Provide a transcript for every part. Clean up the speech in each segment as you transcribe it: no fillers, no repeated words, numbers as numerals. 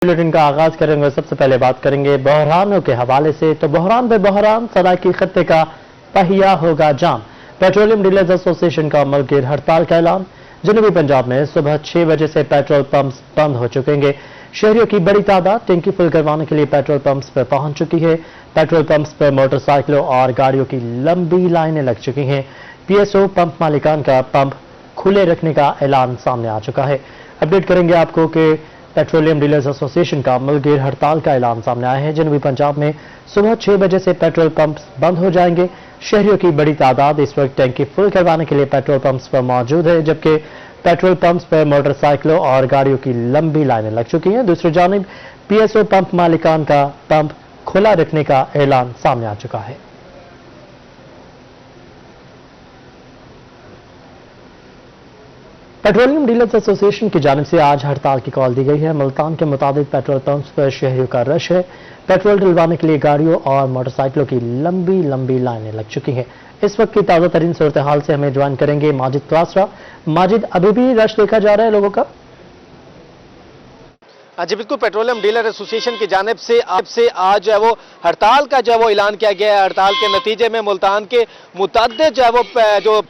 Bulletin का आगाज करेंगे। सबसे पहले बात करेंगे बहरानों के हवाले से। तो बहरान बे बहरान सराकी खत्ते का पहिया होगा जाम। पेट्रोलियम डीलर्स एसोसिएशन का मुल्कगीर हड़ताल का ऐलान। जनूबी पंजाब में सुबह 6 बजे से पेट्रोल पंप्स बंद हो चुकेंगे। शहरियों की बड़ी तादाद टैंकी फुल करवाने के लिए पेट्रोल पंप्स पर पहुंच चुकी है। पेट्रोल पंप्स पर मोटरसाइकिलों और गाड़ियों की लंबी लाइनें लग चुकी हैं। पीएसओ पंप मालिकान का पंप खुले रखने का ऐलान सामने आ चुका है। अपडेट करेंगे आपको कि पेट्रोलियम डीलर्स एसोसिएशन का मुल्कगीर हड़ताल का ऐलान सामने आया है। जनूबी पंजाब में सुबह 6 बजे से पेट्रोल पंप्स बंद हो जाएंगे। शहरियों की बड़ी तादाद इस वक्त टैंकी फुल करवाने के लिए पेट्रोल पंप्स पर मौजूद है, जबकि पेट्रोल पंप्स पर मोटरसाइकिलों और गाड़ियों की लंबी लाइनें लग चुकी हैं। दूसरी जानिब पीएसओ पंप मालिकान का पंप खुला रखने का ऐलान सामने आ चुका है। पेट्रोलियम डीलर्स एसोसिएशन की जानिब से आज हड़ताल की कॉल दी गई है। मुल्तान के मुताबिक पेट्रोल पंप्स पर शहरियों का रश है। पेट्रोल डलवाने के लिए गाड़ियों और मोटरसाइकिलों की लंबी लंबी लाइनें लग चुकी हैं। इस वक्त की ताज़ा तरीन सूरत हाल से हमें ज्वाइन करेंगे माजिद क्लासरा। माजिद, अभी भी रश देखा जा रहा है लोगों का? जी बिल्कुल, पेट्रोलियम डीलर एसोसिएशन की जानिब से आज जो है वो हड़ताल का जो है वो ऐलान किया गया है। हड़ताल के नतीजे में मुल्तान के मुतअद्दिद जो है वो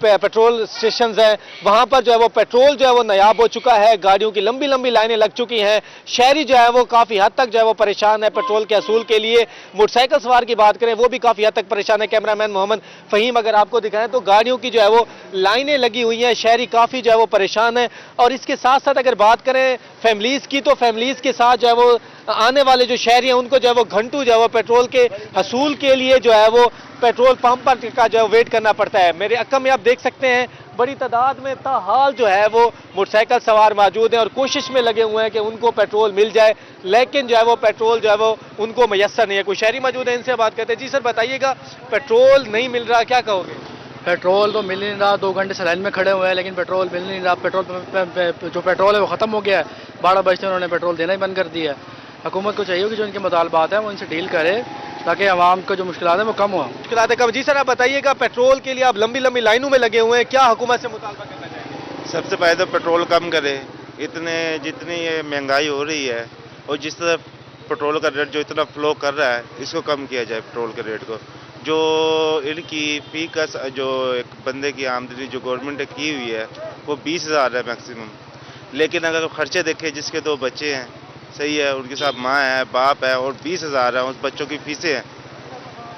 पेट्रोल स्टेशन हैं वहाँ पर जो है वो पेट्रोल जो है वो नायाब हो चुका है। गाड़ियों की लंबी लंबी लाइनें लग चुकी हैं। शहरी जो है वो काफ़ी हद तक जो है वो परेशान है पेट्रोल के असूल के लिए। मोटरसाइकिल सवार की बात करें वो भी काफ़ी हद तक परेशान है। कैमरामैन मोहम्मद फ़हीम अगर आपको दिखाएं तो गाड़ियों की जो है वो लाइनें लगी हुई हैं। शहरी काफ़ी जो है वो परेशान है। और इसके साथ साथ अगर बात करें फैमिलीज़ की, तो फैमिलीज़ के साथ जो है वो आने वाले जो शहरी हैं उनको जो है वो घंटों जो है वो पेट्रोल के हसूल के लिए जो है वो पेट्रोल पंप पर का जो है वेट करना पड़ता है। मेरे अक्कम में आप देख सकते हैं बड़ी तादाद में ताहाल जो है वो मोटरसाइकिल सवार मौजूद हैं और कोशिश में लगे हुए हैं कि उनको पेट्रोल मिल जाए, लेकिन जो है वो पेट्रोल जो है वो उनको मैसर नहीं है। कोई शहरी मौजूद है, इनसे बात करते हैं। जी सर, बताइएगा, पेट्रोल नहीं मिल रहा, क्या कहोगे? पेट्रोल तो मिल नहीं रहा। 2 घंटे से लाइन में खड़े हुए हैं लेकिन पेट्रोल मिल नहीं रहा। जो पेट्रोल है वो ख़त्म हो गया है। 12 बजते उन्होंने पेट्रोल देना ही बंद कर दिया है। हुकूमत को चाहिए कि जो इनके मुतालबात हैं वो इनसे डील करे ताकि आवाम को जो मुश्किलात हैं वो कम हो। मुश्किलात कम। जी सर, आप बताइएगा, पेट्रोल के लिए आप लंबी लंबी लाइनों में लगे हुए हैं, क्या हुकूमत से मुतालबा करना चाहेंगे? सबसे पहले तो पेट्रोल कम करे। जितनी ये महंगाई हो रही है और जिस तरह पेट्रोल का रेट जो इतना फ्लो कर रहा है, इसको कम किया जाए। पेट्रोल के रेट को जो इनकी फी का जो एक बंदे की आमदनी जो गवर्नमेंट ने की हुई है वो 20,000 है मैक्सिमम। लेकिन अगर खर्चे देखें, जिसके 2 बच्चे हैं, सही है, उनके साथ माँ है, बाप है और 20,000 है, उस बच्चों की फीसें हैं,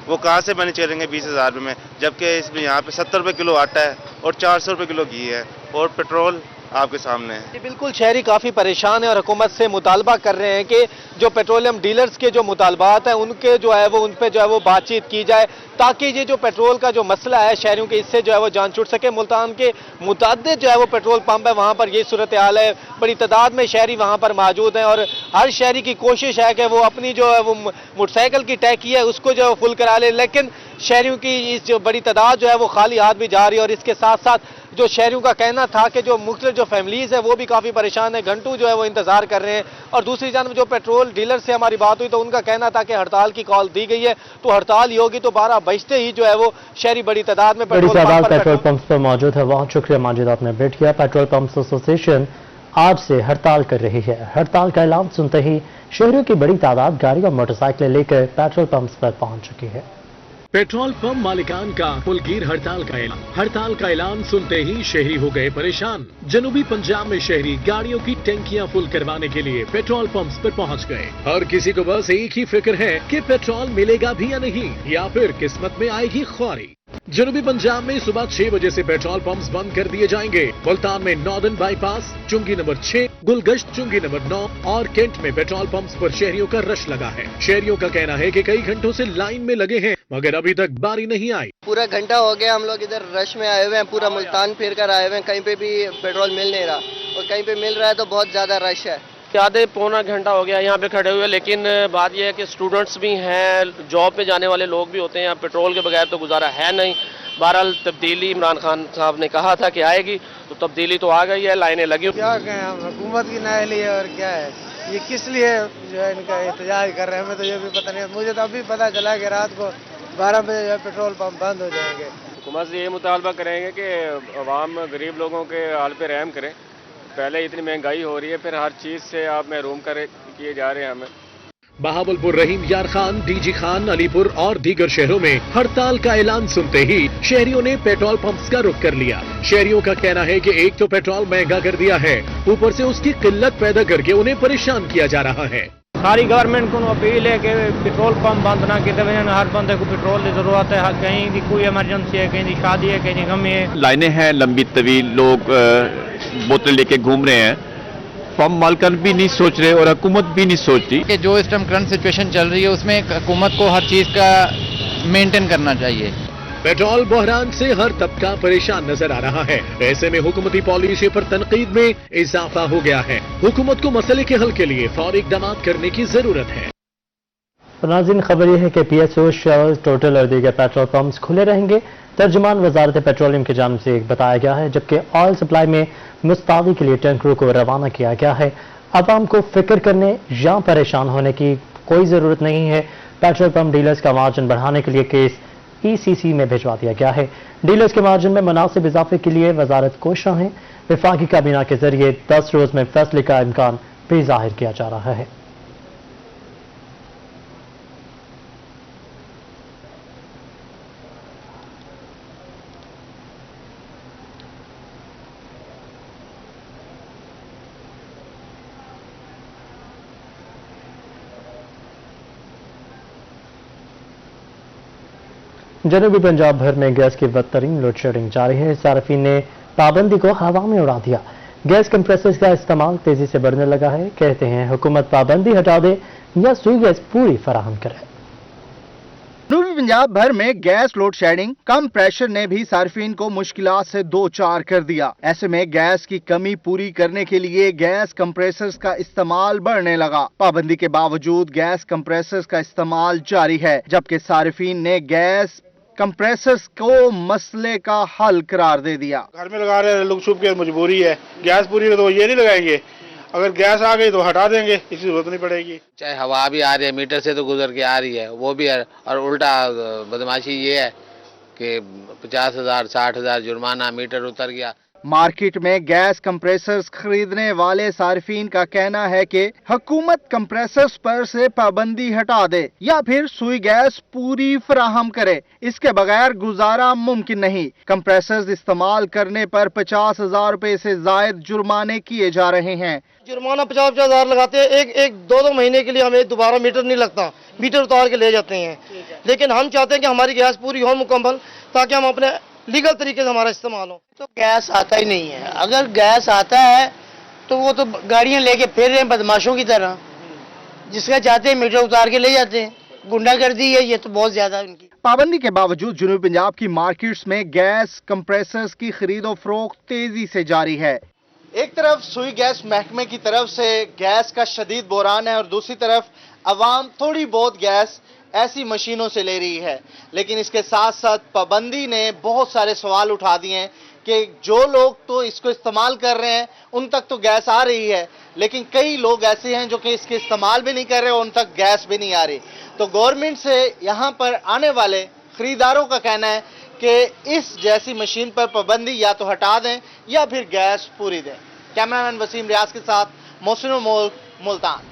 वो कहाँ से मैनेज करेंगे 20,000 में? जबकि इसमें यहाँ पे 70 रुपये किलो आटा है और 400 रुपये किलो घी है और पेट्रोल आपके सामने है। बिल्कुल, शहरी काफ़ी परेशान है और हुकूमत से मुतालबा कर रहे हैं कि जो पेट्रोलियम डीलर्स के जो मुतालबात हैं उनके जो है वो उन पर जो है वो बातचीत की जाए ताकि ये जो पेट्रोल का जो मसला है शहरियों के, इससे जो है वो जान छूट सके। मुल्तान के मुतअद्दिद जो है वो पेट्रोल पंप है, वहाँ पर ये सूरत हाल है। बड़ी तादाद में शहरी वहाँ पर मौजूद हैं और हर शहरी की कोशिश है कि वो अपनी जो है वो मोटरसाइकिल की टैंकी है उसको जो है फुल करा ले, लेकिन शहरियों की इस जो बड़ी तादाद जो है वो खाली हाथ भी जा रही है। और इसके साथ साथ जो शहरियों का कहना था कि जो मुख्तलिफ जो फैमिलीज़ है वो भी काफ़ी परेशान है, घंटों जो है वो इंतजार कर रहे हैं। और दूसरी जानब जो पेट्रोल डीलर से हमारी बात हुई तो उनका कहना था कि हड़ताल की कॉल दी गई है, तो हड़ताल ही होगी, तो 12 बजते ही जो है वो शहरी बड़ी तादाद में पेट्रोल पंप्स पर मौजूद है। बहुत शुक्रिया माजिद, आपने अपडेट किया। पेट्रोल पंप्स एसोसिएशन आज से हड़ताल कर रही है। हड़ताल का ऐलान सुनते ही शहरियों की बड़ी तादाद गाड़ी और मोटरसाइकिलें लेकर पेट्रोल पंप्स पर पहुंच चुकी है। पेट्रोल पंप मालिकान का मुल्कगीर हड़ताल का ऐलान। हड़ताल का ऐलान सुनते ही शहरी हो गए परेशान। जनूबी पंजाब में शहरी गाड़ियों की टैंकियां फुल करवाने के लिए पेट्रोल पंप्स पर पहुंच गए। हर किसी को बस एक ही फिक्र है कि पेट्रोल मिलेगा भी या नहीं, या फिर किस्मत में आएगी ख्वारी। जनूबी पंजाब में सुबह 6 बजे से पेट्रोल पंप्स बंद कर दिए जाएंगे। मुल्तान में नॉर्दर्न बाईपास, चुंगी नंबर 6, गुलगश्त चुंगी नंबर 9 और कैंट में पेट्रोल पंप्स पर शहरियों का रश लगा है। शहरियों का कहना है कि कई घंटों से लाइन में लगे हैं मगर अभी तक बारी नहीं आई। पूरा घंटा हो गया हम लोग इधर रश में आए हुए हैं, पूरा मुल्तान फिर कर आए हुए हैं, कहीं पे भी पेट्रोल मिल नहीं रहा और कहीं पे मिल रहा है तो बहुत ज्यादा रश है। आधे पौना घंटा हो गया यहाँ पे खड़े हुए, लेकिन बात यह है कि स्टूडेंट्स भी हैं, जॉब पे जाने वाले लोग भी होते हैं, पेट्रोल के बगैर तो गुजारा है नहीं। बहरहाल तब्दीली इमरान खान साहब ने कहा था कि आएगी, तो तब्दीली तो आ गई है, लाइनें लगी। क्या कहें हम, हुकूमत की नाअहली है और क्या है, ये किस लिए जो है इनका एहतजाज कर रहे हैं, हमें तो ये भी पता नहीं। मुझे तो अभी पता चला कि रात को 12 बजे जो है पेट्रोल पंप बंद हो जाएंगे। हुकूमत से ये मुतालबा करेंगे कि अवाम गरीब लोगों के हाल पे रहम करें। पहले इतनी महंगाई हो रही है, फिर हर चीज़ से आप महरूम किए जा रहे हैं हमें। बहावलपुर रहीम यार खान, डीजी खान, अलीपुर और दीगर शहरों में हड़ताल का ऐलान सुनते ही शहरियों ने पेट्रोल पंप्स का रुख कर लिया। शहरियों का कहना है कि एक तो पेट्रोल महंगा कर दिया है, ऊपर से उसकी किल्लत पैदा करके उन्हें परेशान किया जा रहा है। सारी गवर्नमेंट को अपील है कि पेट्रोल पंप बंद ना किए वजह हर बंदे को पेट्रोल की जरूरत है। कहीं की कोई इमरजेंसी है, कहीं की शादी है, कहीं की गमी है। लाइनें हैं लंबी तवील, लोग बोतल लेके घूम रहे हैं। पंप मालकन भी नहीं सोच रहे और हुकूमत भी नहीं सोच रही कि जो इस टाइम करंट सिचुएशन चल रही है उसमें हुकूमत को हर चीज़ का मेंटेन करना चाहिए। पेट्रोल बहरान से हर तबका परेशान नजर आ रहा है। ऐसे में हुकूमती पॉलिसी पर तनकीद में इजाफा हो गया है। हुकूमत को मसले के हल के लिए फौरी इक़दाम करने की जरूरत है। नाज़रीन, खबर यह है कि PSO, शेल, टोटल और दीगर पेट्रोल पंप्स खुले रहेंगे। तर्जुमान वजारत पेट्रोलियम की जानिब से बताया गया है, जबकि ऑयल सप्लाई में मुस्तावी के लिए टैंकरों को रवाना किया गया है। आवाम को फिक्र करने या परेशान होने की कोई ज़रूरत नहीं है। पेट्रोल पंप डीलर्स का मार्जिन बढ़ाने के लिए केस ECC में भिजवा दिया गया है। डीलर्स के मार्जिन में मुनासिब इजाफे के लिए वजारत कोशां है। वफाकी काबीना के जरिए 10 रोज में फैसले का इम्कान भी जाहिर किया जा रहा है। जनूबी पंजाब भर में गैस की बदतरीन लोड शेडिंग जारी है। सार्फिन ने पाबंदी को हवा में उड़ा दिया। गैस कंप्रेसर्स का इस्तेमाल तेजी से बढ़ने लगा है। कहते हैं हुकूमत पाबंदी हटा दे या सुई गैस पूरी फराहम करे। जनूबी पंजाब भर में गैस लोड शेडिंग कम प्रेशर ने भी सार्फिन को मुश्किलात से दो चार कर दिया। ऐसे में गैस की कमी पूरी करने के लिए गैस कंप्रेसर्स का इस्तेमाल बढ़ने लगा। पाबंदी के बावजूद गैस कंप्रेसर्स का इस्तेमाल जारी है, जबकि सार्फिन ने गैस कंप्रेसर्स को मसले का हल करार दे दिया। घर में लगा रहे हैं लोग, छुप के मजबूरी है। गैस पूरी है तो ये नहीं लगाएंगे, अगर गैस आ गई तो हटा देंगे, इसकी जरूरत नहीं पड़ेगी। चाहे हवा भी आ रही है, मीटर से तो गुजर के आ रही है, वो भी है। और उल्टा बदमाशी ये है कि 50,000 60,000 जुर्माना, मीटर उतर गया। मार्केट में गैस कंप्रेसर्स खरीदने वाले सार्फिन का कहना है कि हुकूमत कंप्रेसर्स पर से पाबंदी हटा दे या फिर सुई गैस पूरी फराहम करे। इसके बगैर गुजारा मुमकिन नहीं। कंप्रेसर्स इस्तेमाल करने पर 50,000 रुपए से जायद जुर्माने किए जा रहे हैं। जुर्माना 50,000 लगाते हैं। एक 2 महीने के लिए हमें दोबारा मीटर नहीं लगता, मीटर उतार के ले जाते हैं। लेकिन हम चाहते हैं कि हमारी गैस पूरी हो मुकम्मल, ताकि हम अपने लीगल तरीके से हमारा इस्तेमाल हो। तो गैस आता ही नहीं है। अगर गैस आता है तो वो तो गाड़ियां लेके फिर रहे हैं बदमाशों की तरह, जिसका चाहते हैं मीटर उतार के ले जाते हैं। गुंडागर्दी है ये तो बहुत ज्यादा उनकी। पाबंदी के बावजूद जनूबी पंजाब की मार्केट्स में गैस कंप्रेसर्स की खरीदो फरोख्त तेजी से जारी है। एक तरफ सुई गैस महकमे की तरफ से गैस का शदीद बहरान है और दूसरी तरफ अवाम थोड़ी बहुत गैस ऐसी मशीनों से ले रही है। लेकिन इसके साथ साथ पाबंदी ने बहुत सारे सवाल उठा दिए हैं कि जो लोग तो इसको इस्तेमाल कर रहे हैं उन तक तो गैस आ रही है, लेकिन कई लोग ऐसे हैं जो कि इसके इस्तेमाल भी नहीं कर रहे, उन तक गैस भी नहीं आ रही। तो गवर्नमेंट से यहाँ पर आने वाले खरीदारों का कहना है कि इस जैसी मशीन पर पाबंदी या तो हटा दें या फिर गैस पूरी दें। कैमरामैन वसीम रियाज के साथ मोहसिन मुल्तान।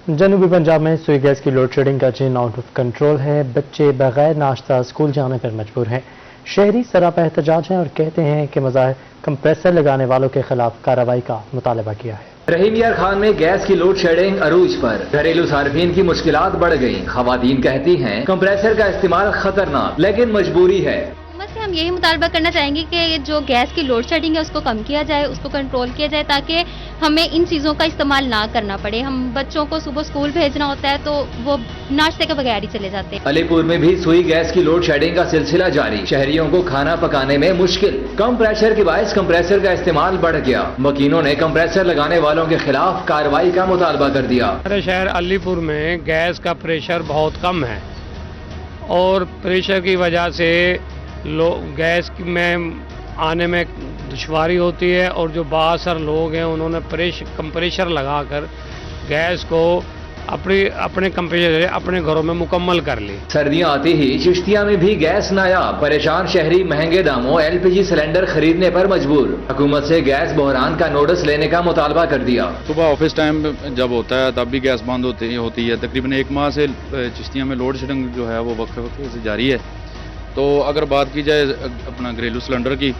जनूबी पंजाब में सुई गैस की लोड शेडिंग का चेन आउट ऑफ कंट्रोल है। बच्चे बगैर नाश्ता स्कूल जाने पर मजबूर हैं। शहरी सरापा एहतजाज हैं और कहते हैं कि मज़ाहिर कंप्रेसर लगाने वालों के खिलाफ कार्रवाई का मुतालबा किया है। रहीम यार खान में गैस की लोड शेडिंग अरूज पर, घरेलू सार्फिन की मुश्किलात बढ़ गई। खवातीन कहती हैं कंप्रेसर का इस्तेमाल खतरनाक लेकिन मजबूरी है। से हम यही मुतालबा करना चाहेंगे कि जो गैस की लोड शेडिंग है उसको कम किया जाए, उसको कंट्रोल किया जाए, ताकि हमें इन चीज़ों का इस्तेमाल ना करना पड़े। हम बच्चों को सुबह स्कूल भेजना होता है तो वो नाश्ते के बगैर ही चले जाते हैं। अलीपुर में भी सुई गैस की लोड शेडिंग का सिलसिला जारी। शहरियों को खाना पकाने में मुश्किल। कम प्रेशर के बायस कंप्रेसर का इस्तेमाल बढ़ गया। मकीनों ने कंप्रेसर लगाने वालों के खिलाफ कार्रवाई का मुतालबा कर दिया। हमारे शहर अलीपुर में गैस का प्रेशर बहुत कम है और प्रेशर की वजह से गैस में आने में दुश्वारी होती है और जो बासर लोग हैं उन्होंने कंप्रेशर लगाकर गैस को अपने कंप्रेसर अपने घरों में मुकम्मल कर ली। सर्दियां आती ही चिश्तिया में भी गैस नायाब, परेशान शहरी महंगे दामों एलपीजी सिलेंडर खरीदने पर मजबूर। हुकूमत से गैस बहरान का नोटिस लेने का मुतालबा कर दिया। सुबह ऑफिस टाइम जब होता है तब भी गैस बंद होती है। तकरीबन 1 माह से चिश्तिया में लोड शेडिंग जो है वो वक्त से जारी है। तो अगर बात की जाए अपना घरेलू सिलेंडर की,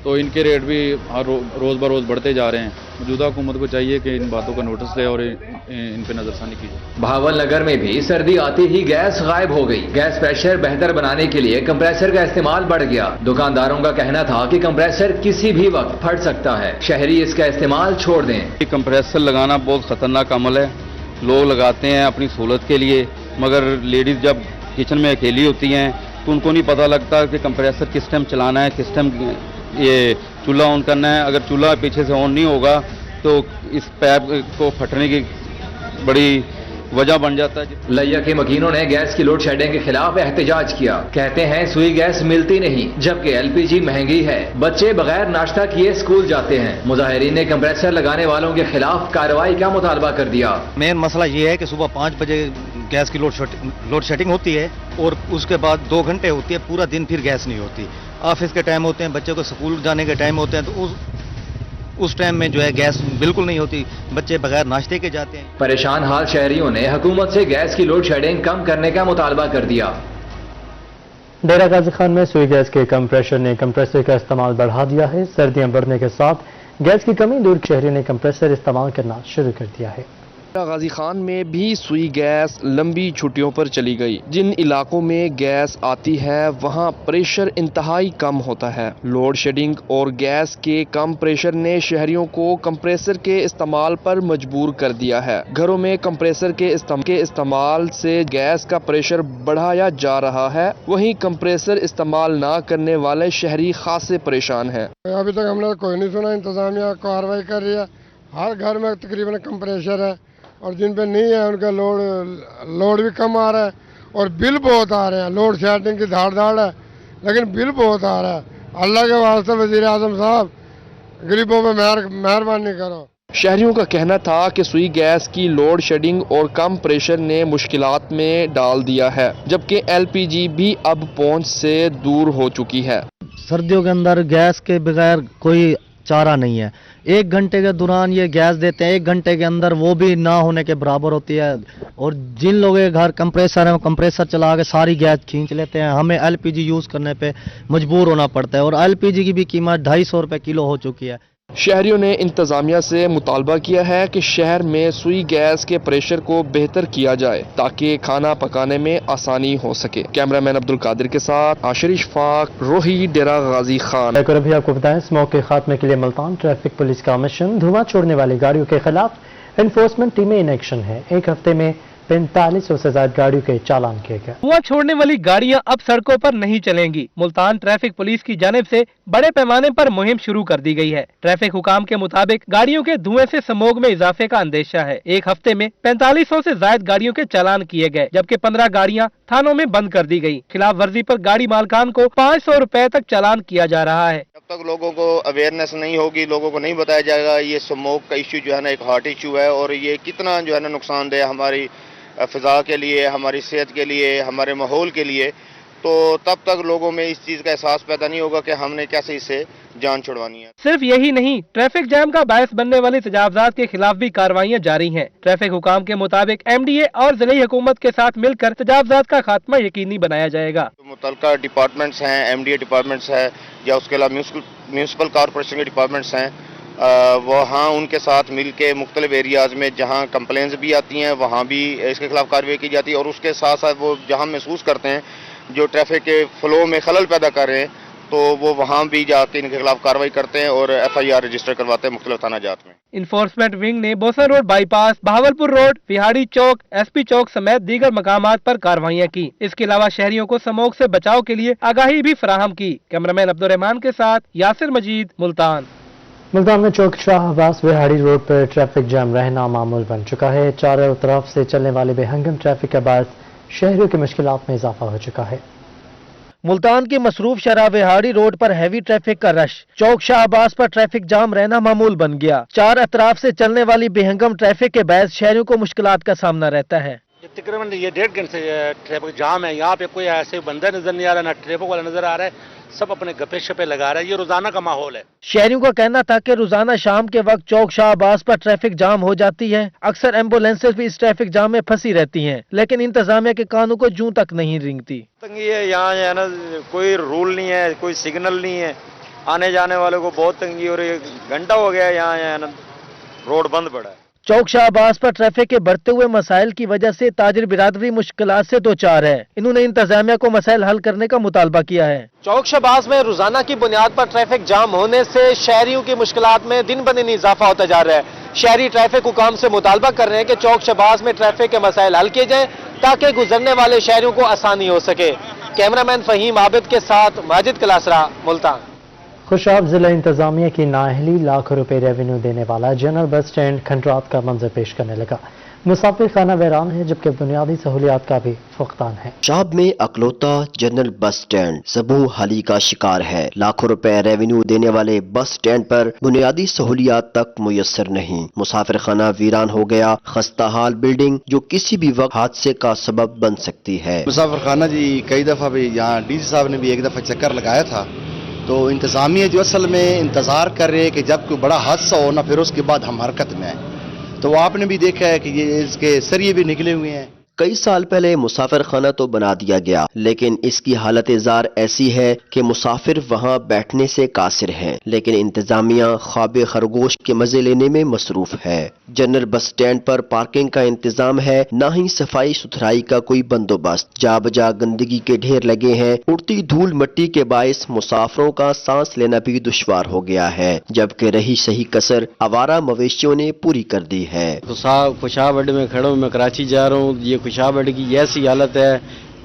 तो इनके रेट भी रोज़ ब रोज़ बढ़ते जा रहे हैं। मौजूदा हुकूमत को चाहिए कि इन बातों का नोटिस ले और इन पर नज़रसानी की जाए। भावल नगर में भी सर्दी आती ही गैस गायब हो गई। गैस प्रेशर बेहतर बनाने के लिए कंप्रेसर का इस्तेमाल बढ़ गया। दुकानदारों का कहना था कि कंप्रेसर किसी भी वक्त फट सकता है, शहरी इसका इस्तेमाल छोड़ दें। कंप्रेसर लगाना बहुत ख़तरनाक अमल है। लोग लगाते हैं अपनी सहूलत के लिए, मगर लेडीज़ जब किचन में अकेली होती हैं तो उनको नहीं पता लगता कि कंप्रेसर किस टाइम चलाना है, किस टाइम ये चूल्हा ऑन करना है। अगर चूल्हा पीछे से ऑन नहीं होगा तो इस पैप को फटने की बड़ी वजह बन जाता है। लिया के मकीनों ने गैस की लोड शेडिंग के खिलाफ एहतजाज किया। कहते हैं सुई गैस मिलती नहीं, जबकि एलपीजी महंगी है। बच्चे बगैर नाश्ता किए स्कूल जाते हैं। मुजाहिरीन ने कंप्रेसर लगाने वालों के खिलाफ कार्रवाई का मुतालबा कर दिया। मेन मसला ये है कि सुबह 5 बजे गैस की लोड शेडिंग होती है और उसके बाद 2 घंटे होती है, पूरा दिन फिर गैस नहीं होती। ऑफिस के टाइम होते हैं, बच्चे को स्कूल जाने के टाइम होते हैं, तो उस टाइम में जो है गैस बिल्कुल नहीं होती, बच्चे बगैर नाश्ते के जाते हैं। परेशान हाल शहरियों ने हुकूमत से गैस की लोड शेडिंग कम करने का मुतालबा कर दिया। डेरा गाजी खान में सुई गैस के कंप्रेसर ने कंप्रेसर का इस्तेमाल बढ़ा दिया है। सर्दियां बढ़ने के साथ गैस की कमी दूर शहरियों ने कंप्रेसर इस्तेमाल करना शुरू कर दिया है। गाजी खान में भी सुई गैस लंबी छुट्टियों पर चली गई। जिन इलाकों में गैस आती है वहां प्रेशर इंतहाई कम होता है। लोड शेडिंग और गैस के कम प्रेशर ने शहरियों को कंप्रेसर के इस्तेमाल पर मजबूर कर दिया है। घरों में कंप्रेसर के इस्तेमाल से गैस का प्रेशर बढ़ाया जा रहा है, वहीं कंप्रेसर इस्तेमाल ना करने वाले शहरी खासे परेशान हैं। अभी तक हमने कोई नहीं सुना, इंतजामिया कार्रवाई कर रही है। हर घर में तकरीबन कंप्रेसर है और जिन पे नहीं है उनका लोड भी कम आ रहा है और बिल बहुत आ रहे हैं। लोड शेडिंग की धाड़ है लेकिन बिल बहुत आ रहा है। अल्लाह के वास्ते वजीर आजम साहब गरीबों पे मेहरबानी करो। शहरियों का कहना था कि सुई गैस की लोड शेडिंग और कम प्रेशर ने मुश्किलात में डाल दिया है, जबकि एलपीजी भी अब पहुंच से दूर हो चुकी है। सर्दियों के अंदर गैस के बगैर कोई चारा नहीं है। 1 घंटे के दौरान ये गैस देते हैं, 1 घंटे के अंदर वो भी ना होने के बराबर होती है। और जिन लोगों के घर कंप्रेसर है वो कंप्रेसर चला के सारी गैस खींच लेते हैं। हमें एलपीजी यूज़ करने पे मजबूर होना पड़ता है और एलपीजी की भी कीमत 250 रुपये किलो हो चुकी है। शहरियों ने इंतजामिया से मुतालबा किया है कि शहर में सुई गैस के प्रेशर को बेहतर किया जाए ताकि खाना पकाने में आसानी हो सके। कैमरामैन अब्दुल कादिर के साथ आशिर इशफाक, रोही, डेरा गाजी खान। एक और अभी आपको बताएं, स्मोक के खात्मे के लिए मुल्तान ट्रैफिक पुलिस का मिशन। धुआं छोड़ने वाली गाड़ियों के खिलाफ एनफोर्समेंट टीमें इन एक्शन है। एक हफ्ते में 4500 से ज्यादा गाड़ियों के चालान किए गए। धुआं छोड़ने वाली गाड़ियां अब सड़कों पर नहीं चलेंगी। मुल्तान ट्रैफिक पुलिस की जानिब से बड़े पैमाने पर मुहिम शुरू कर दी गई है। ट्रैफिक हुकाम के मुताबिक गाड़ियों के धुएं से स्मोग में इजाफे का अंदेशा है। एक हफ्ते में 4500 से ज्यादा गाड़ियों के चालान किए गए, जबकि 15 गाड़ियां थानों में बंद कर दी गई। खिलाफ वर्जी पर गाड़ी मालकान को 500 रुपए तक चालान किया जा रहा है। जब तक लोगों को अवेयरनेस नहीं होगी, लोगों को नहीं बताया जाएगा ये स्मोक का इश्यू जो है ना एक हार्ट इश्यू है और ये कितना जो है ना नुकसानदेह हमारी फिजा के लिए, हमारी सेहत के लिए, हमारे माहौल के लिए, तो तब तक लोगों में इस चीज का एहसास पैदा नहीं होगा कि हमने कैसे इससे जान छुड़वानी है। सिर्फ यही नहीं, ट्रैफिक जाम का बायस बनने वाले तजावजात के खिलाफ भी कार्रवाइयां जारी हैं। ट्रैफिक हुकाम के मुताबिक MDA और जिले हुकूमत के साथ मिलकर तजावजात का खात्मा यकीनी बनाया जाएगा। मुतलका डिपार्टमेंट्स हैं, MDA डिपार्टमेंट्स है या उसके अलावा म्यूनसिपल कॉरपोरेशन के डिपार्टमेंट्स हैं, वहाँ उनके साथ मिल के मुख्तलिफ एरियाज़ में जहाँ कंप्लेंट्स भी आती हैं वहाँ भी इसके खिलाफ कार्रवाई की जाती है और उसके साथ साथ वो जहाँ महसूस करते हैं जो ट्रैफिक के फ्लो में खलल पैदा कर रहे हैं तो वो वहाँ भी जाके इनके खिलाफ कार्रवाई करते हैं और FIR रजिस्टर करवाते हैं मुख्तलिफ थाना जात में। इन्फोर्समेंट विंग ने Bosan road bypass, Bahawalpur road, Vehari Chowk, SP Chowk समेत दीगर मकामात पर कार्रवाइयाँ की। इसके अलावा शहरियों को स्मोक से बचाव के लिए आगाही भी फराहम की। कैमरामैन अब्दुल रहमान के साथ यासिर मजीद, मुल्तान। मुल्तान में चौक शाह अब्बास विहाड़ी रोड पर ट्रैफिक जाम रहना मामूल बन चुका है। चारों तरफ से चलने वाले बेहंगम ट्रैफिक के बाद शहरियों की मुश्किलात में इजाफा हो चुका है। मुल्तान की मसरूफ शराबेहाड़ी रोड पर हैवी ट्रैफिक का रश, चौक शाह अब्बास पर ट्रैफिक जाम रहना मामूल बन गया। चार अतराफ से चलने वाली बेहंगम ट्रैफिक के बायस शहरियों को मुश्किलात का सामना रहता है। तकरीबन ये 1.5 घंटे से ट्रैफिक जाम है। यहाँ पे कोई ऐसे बंदा नजर नहीं आ रहा, ना ट्रैफिक वाला नजर आ रहा है, सब अपने गप्पे शप्पे लगा रहा है। ये रोजाना का माहौल है। शहरियों का कहना था कि रोजाना शाम के वक्त चौक शाह अब्बास पर ट्रैफिक जाम हो जाती है। अक्सर एम्बुलेंसेज भी इस ट्रैफिक जाम में फंसी रहती हैं, लेकिन इंतजामिया के कानों को जूं तक नहीं रेंगती। तंगी है यहाँ है ना, कोई रूल नहीं है, कोई सिग्नल नहीं है, आने जाने वालों को बहुत तंगी हो रही है। घंटा हो गया यहाँ है ना, रोड बंद पड़ा है। चौक शाह अब्बास पर ट्रैफिक के बढ़ते हुए मसाइल की वजह से ताजिर बिरादरी मुश्किलात से दो चार है। इन्होंने इंतजामिया को मसाइल हल करने का मुतालबा किया है। चौक शाह अब्बास में रोजाना की बुनियाद पर ट्रैफिक जाम होने से शहरियों की मुश्किलात में दिन ब दिन इजाफा होता जा रहा है। शहरी ट्रैफिक हुकाम से मुतालबा कर रहे हैं कि चौक शाह अब्बास में ट्रैफिक के मसाइल हल किए जाए ताकि गुजरने वाले शहरियों को आसानी हो सके। कैमरामैन फहीम आबिद के साथ माजिद कलासरा, मुल्तान। खुशाब जिला इंतजामिया की नाअहली लाखों रुपए रेवेन्यू देने वाला जनरल बस स्टैंड खंडरात का मंजर पेश करने लगा। मुसाफिर खाना वैरान है, जबकि बुनियादी सहूलियात का भी फुकदान है। शाब में अकलौता जनरल बस स्टैंड ज़बू हाली का शिकार है। लाखों रुपए रेवेन्यू देने वाले बस स्टैंड पर बुनियादी सहूलियात तक मुयस्सर नहीं। मुसाफिर खाना वीरान हो गया। खस्ता हाल बिल्डिंग जो किसी भी वक्त हादसे का सबब बन सकती है। मुसाफिर खाना जी कई दफा भी यहाँ डीसी साहब ने भी एक दफा चक्कर लगाया था, तो इंतजामिया जो असल में इंतजार कर रहे हैं कि जब कोई बड़ा हादसा हो ना, फिर उसके बाद हम हरकत में आए। तो आपने भी देखा है कि ये इसके सरिये भी निकले हुए हैं। कई साल पहले मुसाफिर खाना तो बना दिया गया, लेकिन इसकी हालत जार ऐसी है कि मुसाफिर वहां बैठने से कासिर हैं, लेकिन इंतजामिया ख्वाब खरगोश के मजे लेने में मसरूफ है। जनरल बस स्टैंड पर पार्किंग का इंतजाम है, न ही सफाई सुथराई का कोई बंदोबस्त। जा बजा गंदगी के ढेर लगे हैं। उड़ती धूल मिट्टी के बायस मुसाफिरों का सांस लेना भी दुश्वार हो गया है, जबकि रही सही कसर आवारा मवेशियों ने पूरी कर दी है। खुशाब अड्डे में खड़ा हूँ, मैं कराची जा रहा हूँ। ये खुशाब अड्डे की ऐसी हालत है,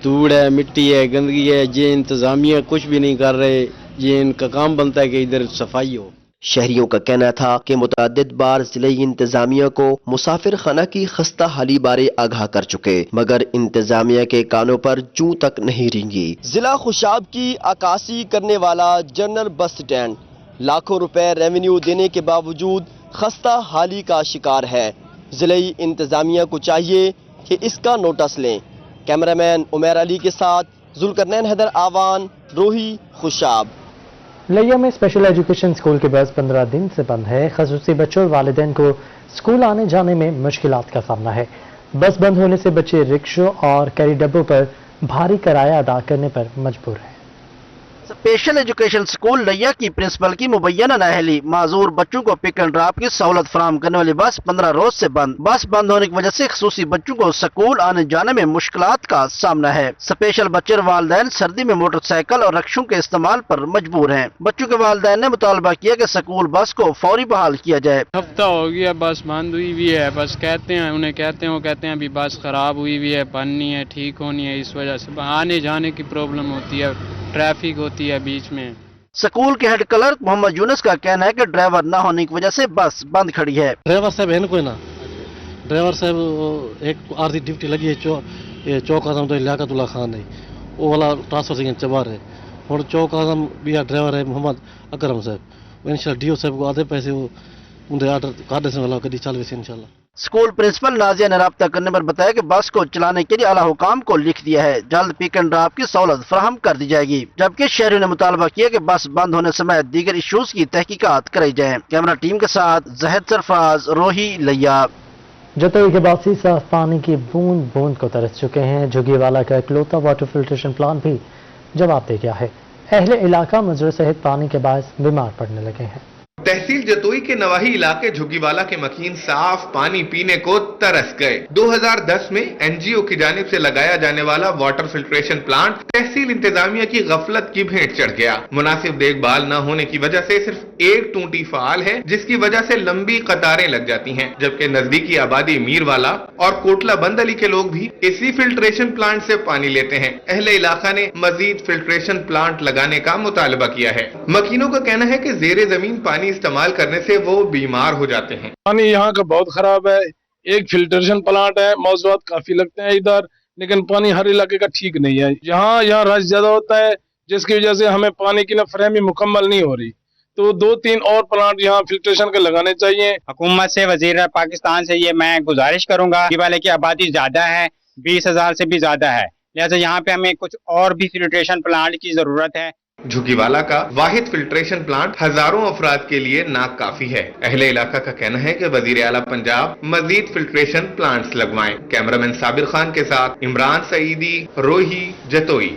धूड़ है, मिट्टी है, गंदगी है। ये इंतजामिया कुछ भी नहीं कर रहे। ये इनका काम बनता है कि इधर सफाई हो। शहरियों का कहना था कि मुतअद्दिद बार जिले इंतजामिया को मुसाफिर खाना की खस्ता हाली बारे आगाह कर चुके, मगर इंतजामिया के कानों पर जूं तक नहीं रेंगी। जिला खुशाब की अक्कासी करने वाला जनरल बस स्टैंड लाखों रुपए रेवेन्यू देने के बावजूद खस्ता हाली का शिकार है। जिले इंतजामिया को चाहिए कि इसका नोटिस लें। कैमरामैन उमर अली के साथ जुल्करनैन हैदर आवान, रोही, खुशाब। लिया में स्पेशल एजुकेशन स्कूल की बस 15 दिन से बंद है। खसूसी बच्चों और वालिदैन को स्कूल आने जाने में मुश्किलात का सामना है। बस बंद होने से बच्चे रिक्शों और कैरी डब्बों पर भारी किराया अदा करने पर मजबूर हैं। स्पेशल एजुकेशन स्कूल लिया की प्रिंसिपल की मुबैना नाअहली माजूर बच्चों को पिक एंड ड्रॉप की सहूलत फराहम करने वाली बस 15 रोज से बंद। बस बंद होने की वजह से खसूसी बच्चों को स्कूल आने जाने में मुश्किलात का सामना है। स्पेशल बच्चे और वालिदैन सर्दी में मोटरसाइकिल और रिक्शों के इस्तेमाल पर मजबूर हैं। बच्चों के वालिदैन ने मुतालबा किया कि स्कूल बस को फौरी बहाल किया जाए। हफ्ता हो गया बस बंद हुई हुई है। बस कहते हैं उन्हें कहते हैं, वो कहते हैं अभी बस खराब हुई हुई है, बननी है, ठीक होनी है। इस वजह से आने जाने की प्रॉब्लम होती है, ट्रैफिक होती है बीच में। स्कूल के हेड क्लर्क मोहम्मद यूनुस का कहना है कि ड्राइवर न होने की वजह से बस बंद खड़ी है। ड्राइवर साहब है ना कोई ना, ड्राइवर साहब एक आरती ड्यूटी लगी है चौक आजम तो लियाकतुल्लाह खान नहीं, वो वाला ट्रांसफर से चबार है। और चौक आजम भी ड्राइवर है मोहम्मद अकरम साहब। इंशाल्लाह डीओ साहब को आधे पैसे वो उनके आर्डर काटे से वाला कभी चालू से इंशाल्लाह। स्कूल प्रिंसिपल नाजिया ने राब्ता करने पर बताया कि बस को चलाने के लिए आला हुकाम को लिख दिया है, जल्द पिक एंड ड्रॉप की सहूलत फराहम कर दी जाएगी। जबकि शहरियों ने मुतालबा किया कि बस बंद होने समेत दीगर इशूज की तहकीकात कराई जाए। कैमरा टीम के साथ जहद सरफराज, रोही, लिया। जतोई के बासी साफ पानी की बूंद बूंद को तरस चुके हैं। झुग्गीवाला का इकलौता वाटर फिल्ट्रेशन प्लांट भी जवाब दे गया है। अहले इलाका मुजरे सहित पानी के बायस बीमार पड़ने लगे हैं। तहसील जतोई के नवाही इलाके झुग्गीवाला के मकीन साफ पानी पीने को तरस गए। 2010 में एनजीओ की जानिब से लगाया जाने वाला वाटर फिल्ट्रेशन प्लांट तहसील इंतजामिया की गफलत की भेंट चढ़ गया। मुनासिब देखभाल न होने की वजह से सिर्फ एक टूटी फाल है, जिसकी वजह से लंबी कतारें लग जाती हैं, जबकि नजदीकी आबादी मीरवाला और कोटला बंद अली के लोग भी इसी फिल्ट्रेशन प्लांट से पानी लेते हैं। अहले इलाका ने मजीद फिल्ट्रेशन प्लांट लगाने का मुतालबा किया है। मकीनों का कहना है कि जेरे जमीन पानी इस्तेमाल करने से वो बीमार हो जाते हैं। पानी यहाँ का बहुत खराब है। एक फिल्ट्रेशन प्लांट है, मौजूद काफी लगते हैं इधर, लेकिन पानी हर इलाके का ठीक नहीं है। यहाँ रश ज्यादा होता है, जिसकी वजह से हमें पानी की ना फ्रेमी मुकम्मल नहीं हो रही। तो 2-3 और प्लांट यहाँ फिल्ट्रेशन के लगाने चाहिए। हुकूमत से, वजीर पाकिस्तान से ये मैं गुजारिश करूंगा कि वाले की आबादी ज्यादा है, 20,000 से भी ज्यादा है, लिहाजा यहाँ पे हमें कुछ और भी फिल्ट्रेशन प्लांट की जरूरत है। झुग्गीवाला का वाहिद फिल्ट्रेशन प्लांट हजारों अफराद के लिए नाकाफी है। अहले इलाका का कहना है कि वजीर आला पंजाब मजीद फिल्ट्रेशन प्लांट्स लगवाएं। कैमरामैन साबिर खान के साथ इमरान सईदी, रोही, जतोई।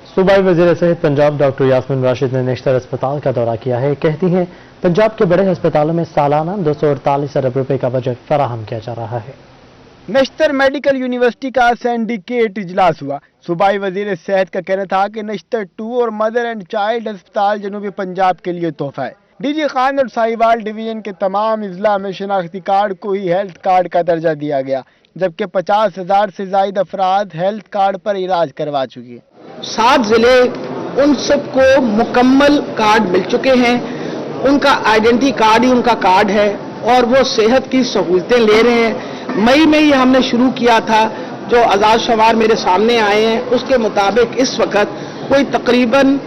सूबाई वजीर सेहत पंजाब डॉक्टर यास्मीन राशिद ने नेशनल अस्पताल का दौरा किया है। कहती हैं पंजाब के बड़े अस्पतालों में सालाना 248 अरब रुपए का बजट फराहम किया जा रहा है। नश्तर मेडिकल यूनिवर्सिटी का सिंडिकेट इजलास हुआ। सूबाई वजीर सेहत का कहना था कि नश्तर 2 और मदर एंड चाइल्ड अस्पताल जनूबी पंजाब के लिए तोहफा है। डीजी खान और साहिवाल डिवीजन के तमाम अजला में शनाख्ती कार्ड को ही हेल्थ कार्ड का दर्जा दिया गया, जबकि 50,000 से ज्यादा अफराद हेल्थ कार्ड पर इलाज करवा चुकी है। 7 जिले उन सबको मुकम्मल कार्ड मिल चुके हैं, उनका आइडेंटिटी कार्ड ही उनका कार्ड है और वो सेहत की सहूलतें ले रहे हैं। मई में ही हमने शुरू किया था, जो आज़ाद शुमार मेरे सामने आए हैं उसके मुताबिक इस वक्त कोई तकरीबन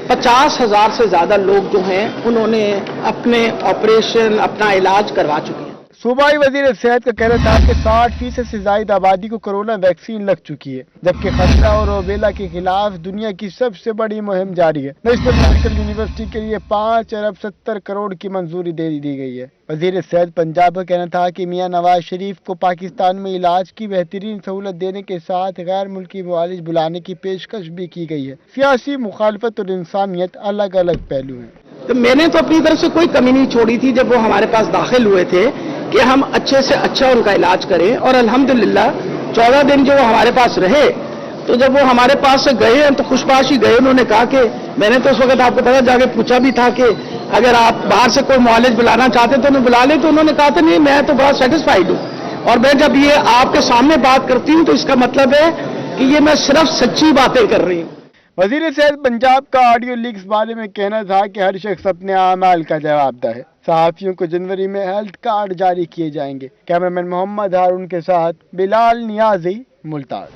50,000 से ज्यादा लोग जो हैं उन्होंने अपने ऑपरेशन, अपना इलाज करवा चुके हैं। सूबाई वजीर सेहत का कहना था कि 60% से ज्यादा आबादी को कोरोना वैक्सीन लग चुकी है, जबकि खतरा और रूबेला के खिलाफ दुनिया की सबसे बड़ी मुहिम जारी है। नेशनल मेडिकल यूनिवर्सिटी के लिए 5 अरब 70 करोड़ की मंजूरी दे दी गई है। वजीर सेहत पंजाब का कहना था कि मियां नवाज शरीफ को पाकिस्तान में इलाज की बेहतरीन सहूलत देने के साथ गैर मुल्की मुआलिज बुलाने की पेशकश भी की गई है। सियासी मुखालफत और इंसानियत अलग अलग पहलू हैं। तो मैंने तो अपनी तरफ से कोई कमी नहीं छोड़ी थी जब वो हमारे पास दाखिल हुए थे कि हम अच्छे से अच्छा उनका इलाज करें, और अल्हम्दुलिल्लाह 14 दिन जो वो हमारे पास रहे, तो जब वो हमारे पास से गए तो खुशबाशी गए। उन्होंने कहा कि मैंने तो उस वक्त आपको पता जाके पूछा भी था कि अगर आप बाहर से कोई मुआलिज बुलाना चाहते तो उन्हें बुला ले, तो उन्होंने कहा था नहीं मैं तो बड़ा सेटिस्फाइड हूँ। और मैं जब ये आपके सामने बात करती हूँ तो इसका मतलब है कि ये मैं सिर्फ सच्ची बातें कर रही हूँ। वजीर सेहत पंजाब का ऑडियो लीक्स बारे में कहना था कि हर शख्स अपने अमाल का जवाबदार है। सहाफियों को जनवरी में हेल्थ कार्ड जारी किए जाएंगे। कैमरामैन मोहम्मद हारून के साथ बिलाल नियाजी, मुल्तान।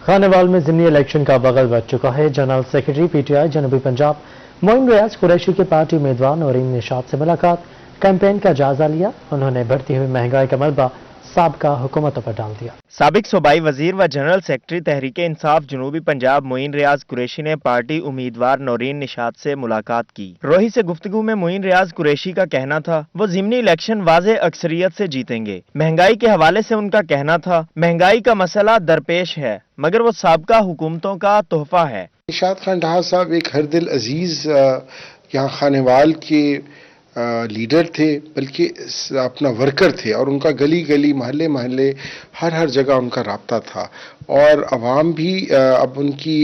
खानेवाल में ज़िमनी इलेक्शन का बगल बच चुका है। जनरल सेक्रेटरी पीटीआई जनूबी पंजाब मोइन रियाज कुरैशी के पार्टी उम्मीदवार नौरीन निशात से मुलाकात, कैंपेन का जायजा लिया। उन्होंने बढ़ती हुई महंगाई का मलबा साबिका हुकूमतों पर डाल दिया। साबिक सूबाई वजीर व जनरल सेक्रेटरी तहरीक इंसाफ जनूबी पंजाब मोइन रियाज कुरैशी ने पार्टी उम्मीदवार नौरीन निशात से मुलाकात की। रोही से गुफ्तगू में मोइन रियाज कुरैशी का कहना था वो ज़िमनी इलेक्शन वाज़े अक्सरियत से जीतेंगे। महंगाई के हवाले से उनका कहना था महंगाई का मसला दरपेश है मगर वो साबिका हुकूमतों का तोहफा है। निशात खान डाहा साहब एक हर दिल अजीज यहाँ खानेवाल के लीडर थे, बल्कि अपना वर्कर थे, और उनका गली गली महल्ले महल्ले हर जगह उनका राब्ता था। और अवाम भी अब उनकी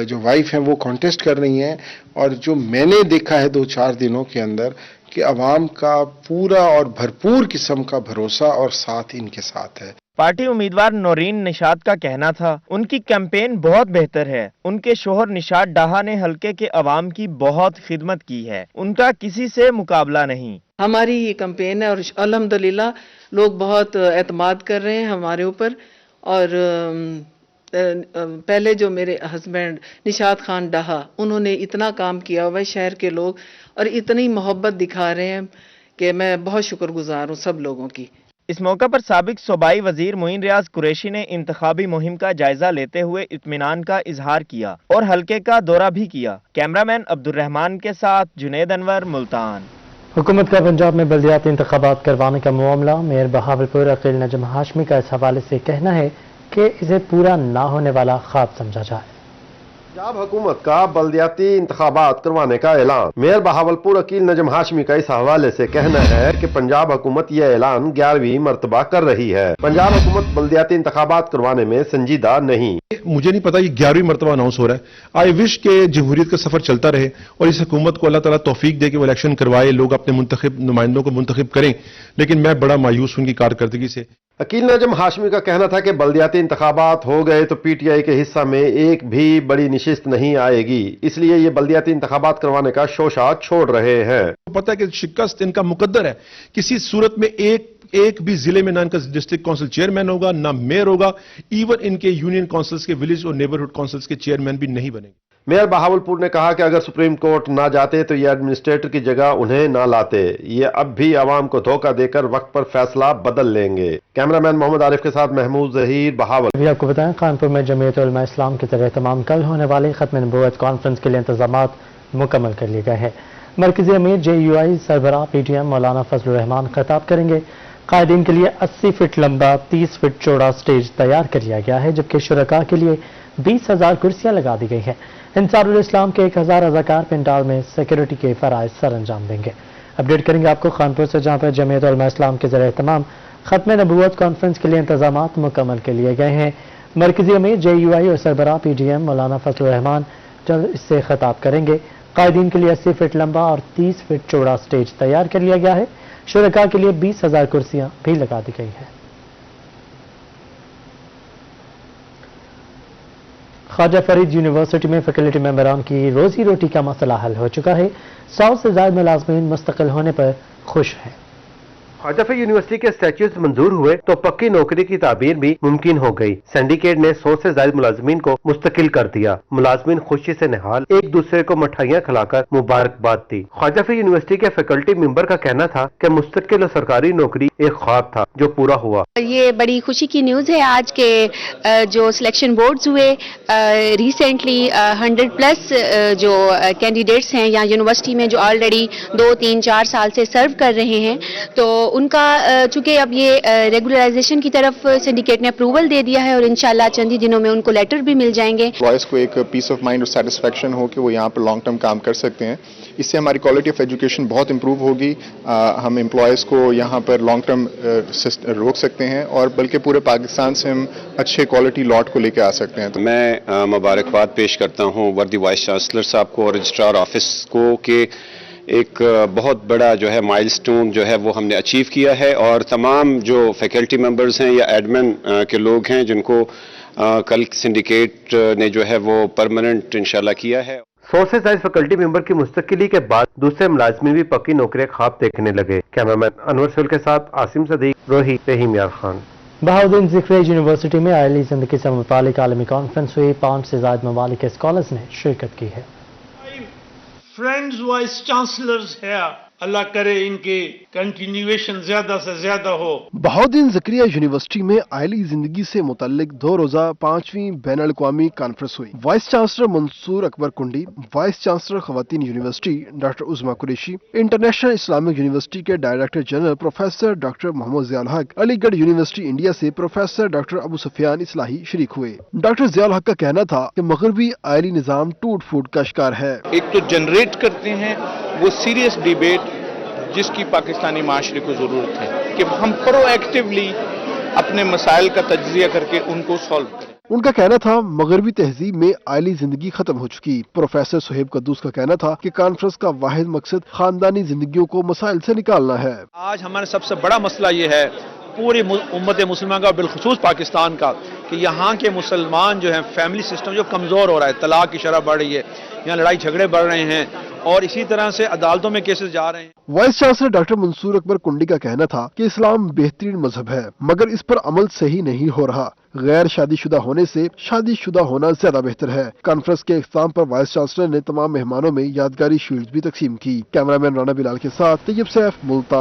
जो वाइफ हैं वो कॉन्टेस्ट कर रही हैं, और जो मैंने देखा है 2-4 दिनों के अंदर कि अवाम का पूरा और भरपूर किस्म का भरोसा और साथ इनके साथ है। पार्टी उम्मीदवार नौरीन निशात का कहना था उनकी कैंपेन बहुत बेहतर है। उनके शोहर निशात डाहा ने हलके के अवाम की बहुत खिदमत की है, उनका किसी से मुकाबला नहीं। हमारी ये कैंपेन है और अल्हम्दुलिल्लाह लोग बहुत एतमाद कर रहे हैं हमारे ऊपर। और पहले जो मेरे हस्बैंड निशात खान डाहा उन्होंने इतना काम किया हुआ है शहर के लोग, और इतनी मोहब्बत दिखा रहे हैं कि मैं बहुत शुक्रगुजार हूँ सब लोगों की। इस मौका पर साबिक सूबाई वजीर मोइन रियाज कुरैशी ने इंतखाबी मुहिम का जायजा लेते हुए इत्मीनान का इजहार किया और हलके का दौरा भी किया। कैमरामैन अब्दुर्रहमान के साथ जुनैद अनवर, मुल्तान। हुकूमत का पंजाब में बल्दियाती इंतखाबात करवाने का मामला मेयर बहावलपुर अकील नजम हाशमी का इस हवाले से कहना है कि इसे पूरा ना होने वाला ख्वाब समझा जाए। पंजाब हुकूमत का बल्दियाती इंतखाबात करवाने का ऐलान। मेयर बहावलपुर अकील नजम हाशमी का इस हवाले से कहना है कि पंजाब हुकूमत यह ऐलान 11वीं मरतबा कर रही है। पंजाब हुकूमत बल्दियाती इंतखाबात करवाने में संजीदा नहीं। मुझे नहीं पता ये 11वीं मरतबा अनाउंस हो रहा है। आई विश के जमहूरियत का सफर चलता रहे और इस हुकूमत को अल्लाह ताला तौफीक दे के वो इलेक्शन करवाए, लोग अपने मुंतखब नुमाइंदों को मुंतखब करें, लेकिन मैं बड़ा मायूस हूं उनकी कारकर्दगी से। अकील नजम हाशमी का कहना था कि बल्दियाती इंतखाबात हो गए तो पीटीआई के हिस्सा में एक भी बड़ी निशिस्त नहीं आएगी, इसलिए ये बल्दियाती इंतखाबात करवाने का शोशा छोड़ रहे हैं। पता है कि शिकस्त इनका मुकद्दर है, किसी सूरत में एक भी जिले में ना इनका डिस्ट्रिक्ट काउंसिल चेयरमैन होगा, ना मेयर होगा, इवन इनके यूनियन काउंसिल्स के विलेज और नेबरहुड काउंसिल्स के चेयरमैन भी नहीं बनेंगे। मेयर बहावलपुर ने कहा कि अगर सुप्रीम कोर्ट ना जाते तो ये एडमिनिस्ट्रेटर की जगह उन्हें ना लाते, ये अब भी आवाम को धोखा देकर वक्त पर फैसला बदल लेंगे। कैमरामैन मोहम्मद आरिफ के साथ महमूद जहीर, बहावल। अभी आपको बताएं, कानपुर में जमीयत उलमा इस्लाम की तरह तमाम कल होने वाली खत्म नबूवत कॉन्फ्रेंस के लिए इंतजामात मुकम्मल कर लिए गए हैं। मरकजी अमीर JUI सरबराह PTM मौलाना फजलुर रहमान खिताब करेंगे। कायदीन के लिए 80 फीट लंबा 30 फीट चौड़ा स्टेज तैयार कर लिया गया है, जबकि शुरका के लिए 20,000 कुर्सियां लगा दी गई हैं। अंसारुल इस्लाम के 1000 रज़ाकार पंडाल में सिक्योरिटी के फराइज सर अंजाम देंगे। अपडेट करेंगे आपको कानपुर से, जहां पर जमीयत उलमा इस्लाम के ज़रिए तमाम खत्म नबूवत कॉन्फ्रेंस के लिए इंतजामात मुकम्मल कर लिए गए हैं। मरकजी अमीर JUI और सरबराह PTM मौलाना फजलुर रहमान जल्द इससे खिताब करेंगे। कायदीन के लिए 80 फीट लंबा और 30 फीट चौड़ा स्टेज तैयार कर लिया गया है। शुरका के लिए 20,000 कुर्सियां भी लगा दी गई हैं। ख्वाजा फरीद यूनिवर्सिटी में फैकल्टी मेंबरान की रोजी रोटी का मसला हल हो चुका है। 100 से ज्यादा मुलाजमीन मुस्तकिल होने पर खुश हैं। ख्वाजा फरीद यूनिवर्सिटी के स्टैच्यूज मंजूर हुए तो पक्की नौकरी की ताबीर भी मुमकिन हो गई। सिंडिकेट ने 100 से ज्यादा मुलाजमीन को मुस्तकिल कर दिया। मुलाजमीन खुशी से निहाल एक दूसरे को मिठाइयाँ खिलाकर मुबारकबाद दी। ख्वाजा फरीद यूनिवर्सिटी के फैकल्टी मेंबर का कहना था कि मुस्तकिल और सरकारी नौकरी एक ख्वाब था जो पूरा हुआ। ये बड़ी खुशी की न्यूज़ है आज के जो सिलेक्शन बोर्ड्स हुए रिसेंटली 100+ जो कैंडिडेट्स हैं यहाँ यूनिवर्सिटी में जो ऑलरेडी 2, 3, 4 साल से सर्व कर रहे हैं, तो उनका चूंकि अब ये रेगुलराइजेशन की तरफ सिंडिकेट ने अप्रूवल दे दिया है और इंशाल्लाह चंद ही दिनों में उनको लेटर भी मिल जाएंगे। एम्प्लॉयज़ को एक पीस ऑफ माइंड और सेटिस्फेक्शन हो कि वो यहाँ पर लॉन्ग टर्म काम कर सकते हैं। इससे हमारी क्वालिटी ऑफ एजुकेशन बहुत इंप्रूव होगी। हम एम्प्लॉयज़ को यहाँ पर लॉन्ग टर्म रोक सकते हैं और बल्कि पूरे पाकिस्तान से हम अच्छे क्वालिटी लॉट को लेकर आ सकते हैं। तो मैं मुबारकबाद पेश करता हूँ वर्दी वाइस चांसलर साहब को और रजिस्ट्रार ऑफिस को कि एक बहुत बड़ा जो है माइलस्टोन जो है वो हमने अचीव किया है, और तमाम जो फैकल्टी मेंबर्स हैं या एडमिन के लोग हैं जिनको कल सिंडिकेट ने जो है वो परमानेंट इंशाल्लाह किया है। 100 से ज्यादा फैकल्टी मेंबर की मुस्तकिली के बाद दूसरे मुलाजमीन भी पक्की नौकरी ख्वाब देखने लगे। कैमरामैन अनवर सुल के साथ आसिम सदीक, रोही, रहीम यार खान। बहाउद्दीन ज़िक्री यूनिवर्सिटी में आयली जिंदगी से मुतालिक आलमी कॉन्फ्रेंस हुई। 5 से ज्यादा ममालिक के स्कॉलर्स ने शिरकत की है। फ्रेंड्स वाइस चांसलर्स है, अल्लाह करे इनके कंटिन्यूएशन ज्यादा से ज्यादा हो। बहाउद्दीन ज़िक्रिया यूनिवर्सिटी में आयली जिंदगी से मुतल्लिक 2 रोजा 5वीं बैन अल-अक़वामी कॉन्फ्रेंस हुई। Vice chancellor Mansoor Akbar Kundi, vice chancellor खवातीन university doctor Uzma Qureshi, international Islamic university के director general professor doctor Mohammad Ziaul Haq, Aligarh university India से प्रोफेसर डॉक्टर अबू सुफियान इस्लाही शरीक हुए। डॉक्टर ज़ियाउल हक का कहना था कि मगरबी आयली निज़ाम टूट फूट का शिकार है। एक तो जनरेट करते हैं वो सीरियस डिबेट जिसकी पाकिस्तानी माशरे को ज़रूरत है कि हम प्रोएक्टिवली अपने मसाइल का तज्जिया करके उनको सॉल्व करें। उनका कहना था मगरबी तहजीब में आयली जिंदगी खत्म हो चुकी। प्रोफेसर सुहेब कद्दूस का कहना था कि कॉन्फ्रेंस का वाहिद मकसद खानदानी जिंदगियों को मसाइल से निकालना है। आज हमारा सबसे बड़ा मसला ये है पूरी उम्मत मुसलमान का, बिलखुसूस पाकिस्तान का, कि यहाँ के मुसलमान जो है फैमिली सिस्टम जो कमज़ोर हो रहा है, तलाक की शरह बढ़ रही है, यहाँ लड़ाई झगड़े बढ़ रहे हैं और इसी तरह से अदालतों में केसेस जा रहे हैं। Vice chancellor doctor Mansoor Akbar Kundi का कहना था कि इस्लाम बेहतरीन मजहब है मगर इस पर अमल सही नहीं हो रहा। गैर शादीशुदा होने से शादीशुदा होना ज्यादा बेहतर है। कॉन्फ्रेंस के इख्तिताम पर वाइस चांसलर ने तमाम मेहमानों में यादगारी शील्ड भी तकसीम की। कैमरामैन राना बिलाल के साथ तैयब सैफ, मुल्तान।